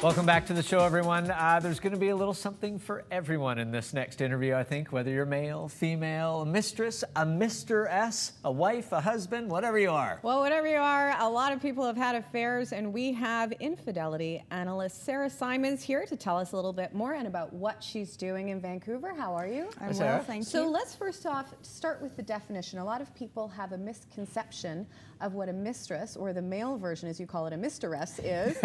Welcome back to the show, everyone. There's going to be a little something for everyone in this next interview, I think, whether you're male, female, a mistress, a mistress, a wife, a husband, whatever you are. Well, whatever you are, a lot of people have had affairs, and we have infidelity analyst Sarah Symonds here to tell us a little bit more and about what she's doing in Vancouver. How are you? I'm well, thank you. So let's first off start with the definition. A lot of people have a misconception of what a mistress, or the male version, as you call it, a mistress, is.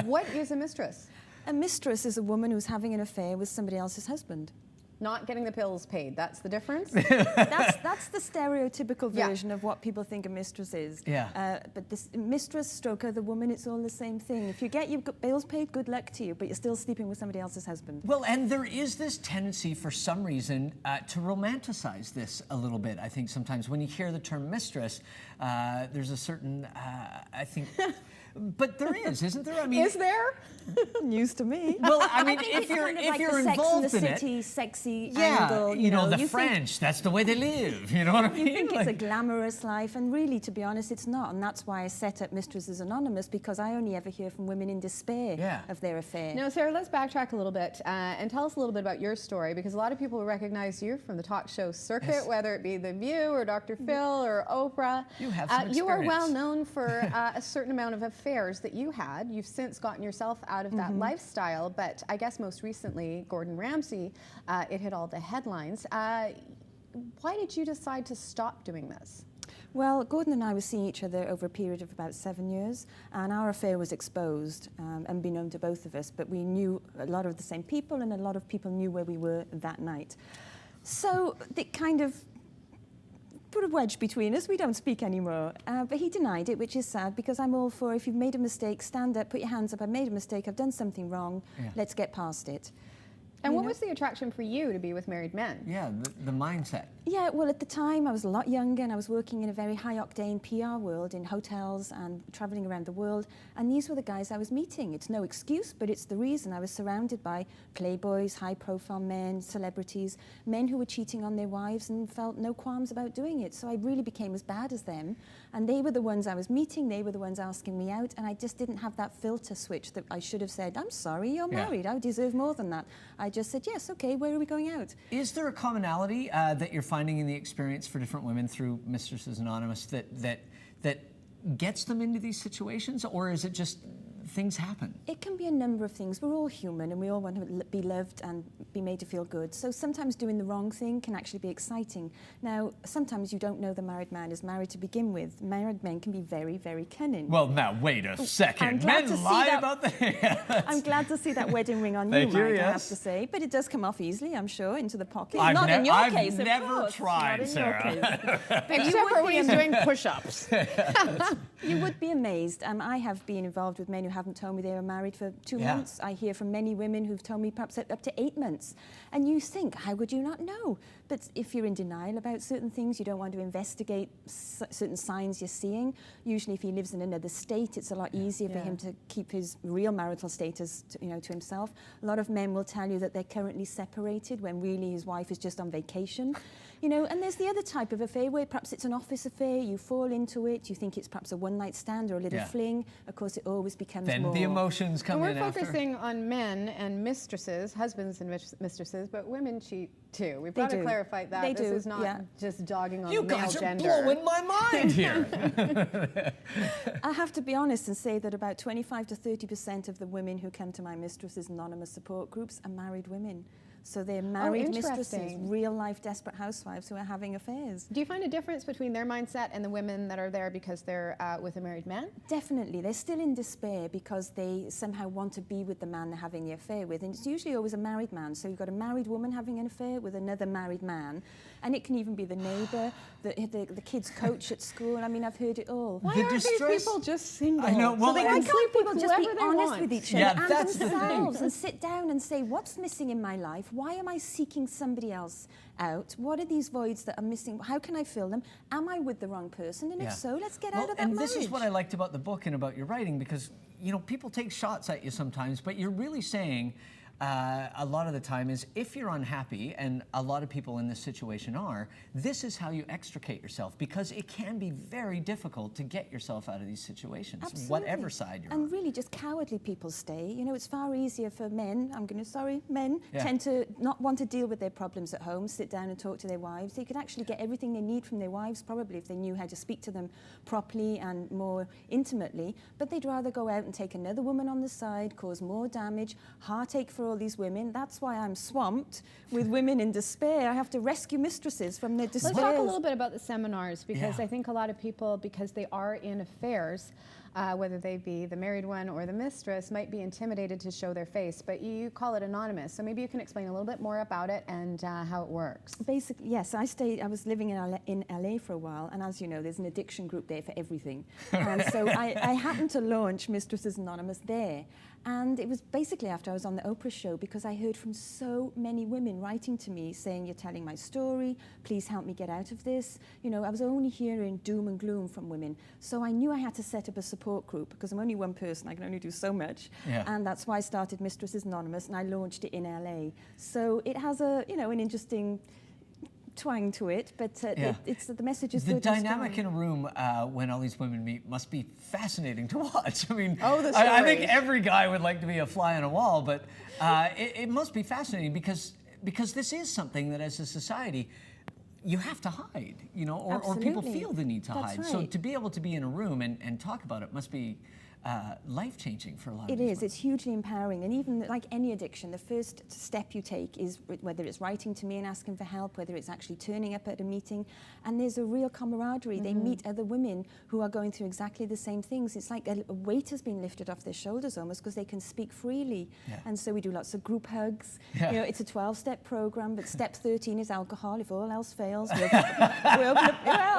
What is a mistress? A mistress is a woman who's having an affair with somebody else's husband. Not getting the bills paid, that's the difference? That's the stereotypical version of what people think a mistress is. Yeah. But this mistress stroke other woman, it's all the same thing. If you get your bills paid, good luck to you, but you're still sleeping with somebody else's husband. Well, and there is this tendency for some reason to romanticize this a little bit. I think sometimes when you hear the term mistress, there's a certain, I think... But there is, isn't there? I mean, is there? News to me. Well, I mean, if you're involved in it, sexy yeah, angle, you know, the you French, that's the way they live. You know what I mean? You think it's a glamorous life, and really, to be honest, it's not. And that's why I set up Mistresses Anonymous, because I only ever hear from women in despair of their affair. Now, Sarah, let's backtrack a little bit and tell us a little bit about your story, because a lot of people recognize you from the talk show circuit, whether it be The View or Dr. Phil or Oprah. You have some experience. You are well known for a certain amount of affairs that you had. You've since gotten yourself out of that lifestyle, but I guess most recently, Gordon Ramsay, it hit all the headlines. Why did you decide to stop doing this? Well, Gordon and I were seeing each other over a period of about 7 years, and our affair was exposed, unbeknown to both of us, but we knew a lot of the same people, and a lot of people knew where we were that night. So it kind of put a wedge between us. We don't speak anymore. But he denied it, which is sad, because I'm all for, if you've made a mistake, stand up, put your hands up. I've made a mistake, I've done something wrong, let's get past it. And what was the attraction for you to be with married men? Yeah, the mindset. Yeah, well, at the time, I was a lot younger, and I was working in a very high-octane PR world, in hotels and traveling around the world, and these were the guys I was meeting. It's no excuse, but it's the reason. I was surrounded by playboys, high-profile men, celebrities, men who were cheating on their wives and felt no qualms about doing it. So I really became as bad as them, and they were the ones I was meeting, they were the ones asking me out, and I just didn't have that filter switch that I should have said, I'm sorry, you're married, I deserve more than that. I just said, yes, okay, where are we going out? Is there a commonality that you're finding in the experience for different women through Mistresses Anonymous that gets them into these situations, or is it just things happen? It can be a number of things. We're all human, and we all want to be loved and be made to feel good. So sometimes doing the wrong thing can actually be exciting. Now, sometimes you don't know the married man is married to begin with. Married men can be very, very cunning. Well, now, wait a second. Men lie about that. I'm glad to see that wedding ring on you, Mike, I have to say. But it does come off easily, I'm sure, into the pocket. Not in your case, of I've never course. tried, Sarah. Except for when he's doing push-ups. You would be amazed. I have been involved with men who haven't told me they were married for 2 months. I hear from many women who've told me perhaps up to 8 months. And you think, how would you not know? But if you're in denial about certain things, you don't want to investigate certain signs you're seeing. Usually if he lives in another state, it's a lot easier for him to keep his real marital status to himself. A lot of men will tell you that they're currently separated when really his wife is just on vacation. And there's the other type of affair where perhaps it's an office affair, you fall into it, you think it's perhaps a one-night stand or a little fling. Of course, it always becomes then more. The emotions come in after. And we're focusing after. on men and mistresses, husbands and mistresses, but women cheat too. We've got to clarify that. They this do. is not just dogging on you male guys are gender. blowing my mind here. I have to be honest and say that about 25 to 30% of the women who come to my Mistresses Anonymous support groups are married women. So they're married mistresses, real-life desperate housewives who are having affairs. Do you find a difference between their mindset and the women that are there because they're with a married man? Definitely. They're still in despair because they somehow want to be with the man they're having the affair with. And it's usually always a married man. So you've got a married woman having an affair with another married man. And it can even be the neighbour, the kid's coach at school. I mean, I've heard it all. Why aren't these people just single? I know. Well, so they why can can't people just be honest want? with each other and themselves and sit down and say, what's missing in my life? Why am I seeking somebody else out? What are these voids that are missing? How can I fill them? Am I with the wrong person? And if so, let's get out of that and marriage. this is what I liked about the book and about your writing, because people take shots at you sometimes, but you're really saying, a lot of the time is if you're unhappy, and a lot of people in this situation are, this is how you extricate yourself, because it can be very difficult to get yourself out of these situations, Absolutely. whatever side you're on. And really just cowardly people stay. You know, it's far easier for men, men Yeah. tend to not want to deal with their problems at home, sit down and talk to their wives. They could actually get everything they need from their wives probably if they knew how to speak to them properly and more intimately, but they'd rather go out and take another woman on the side, cause more damage, heartache for all these women. That's why I'm swamped with women in despair. I have to rescue mistresses from their despair. Let's talk a little bit about the seminars, because Yeah. I think a lot of people, because they are in affairs, whether they be the married one or the mistress, might be intimidated to show their face, but you call it anonymous. So maybe you can explain a little bit more about it and how it works. Basically, yes, I was living in LA for a while, and as you know, there's an addiction group there for everything. And so I happened to launch Mistresses Anonymous there. And it was basically after I was on the Oprah show, because I heard from so many women writing to me saying, you're telling my story, please help me get out of this. You know, I was only hearing doom and gloom from women. So I knew I had to set up a support group, because I'm only one person, I can only do so much. Yeah. And that's why I started Mistresses Anonymous, and I launched it in LA. So it has a, you know, an interesting twang to it, but it's the message is The good and dynamic strong. in a room when all these women meet must be fascinating to watch. I mean, Oh, the I think stories. every guy would like to be a fly on a wall, but it must be fascinating because this is something that as a society you have to hide, you know, or people Absolutely. feel the need to That's hide. So right. to be able to be in a room and talk about it must be life-changing for a lot of It these is. It's hugely empowering. And even like any addiction, the first step you take is whether it's writing to me and asking for help, whether it's actually turning up at a meeting. And there's a real camaraderie. They meet other women who are going through exactly the same things. It's like a weight has been lifted off their shoulders almost, because they can speak freely. Yeah. And so we do lots of group hugs. Yeah. You know, it's a 12-step program, but step 13 is alcohol. If all else fails, we'll open up. Well,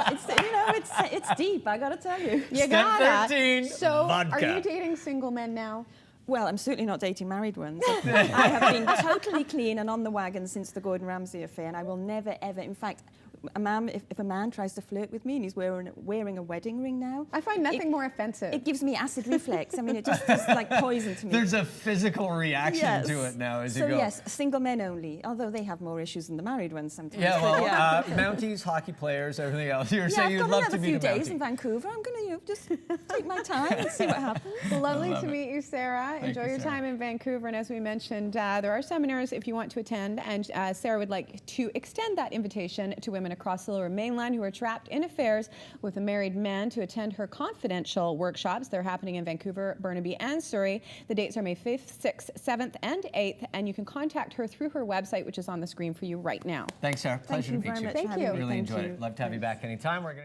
it's, you know, it's deep, I got to tell you. You Step gotta. 13, So vodka. are you dating single men now? Well, I'm certainly not dating married ones. I have been totally clean and on the wagon since the Gordon Ramsay affair, and I will never, ever, in fact, if a man tries to flirt with me and he's wearing a wedding ring now, I find nothing more offensive. it gives me acid reflux. I mean, it just is like poison to me. There's a physical reaction to it now as you go. So yes, single men only, although they have more issues than the married ones sometimes. Yeah, But well, Mounties, hockey players, everything else. You were saying I've you'd got love another to meet few a days Mountie. in Vancouver. I'm going to just take my time and see what happens. Lovely to meet you, Sarah. Enjoy you, your Sarah. time in Vancouver. And as we mentioned, there are seminars if you want to attend. And Sarah would like to extend that invitation to women across the Lower Mainland who are trapped in affairs with a married man to attend her confidential workshops. They're happening in Vancouver, Burnaby, and Surrey. The dates are May 5th, 6th, 7th, and 8th. And you can contact her through her website, which is on the screen for you right now. Thanks, Sarah. Pleasure you to meet very you. much Thank for having you. me. Really Thank enjoyed you. it. Love to have you back anytime. We're going to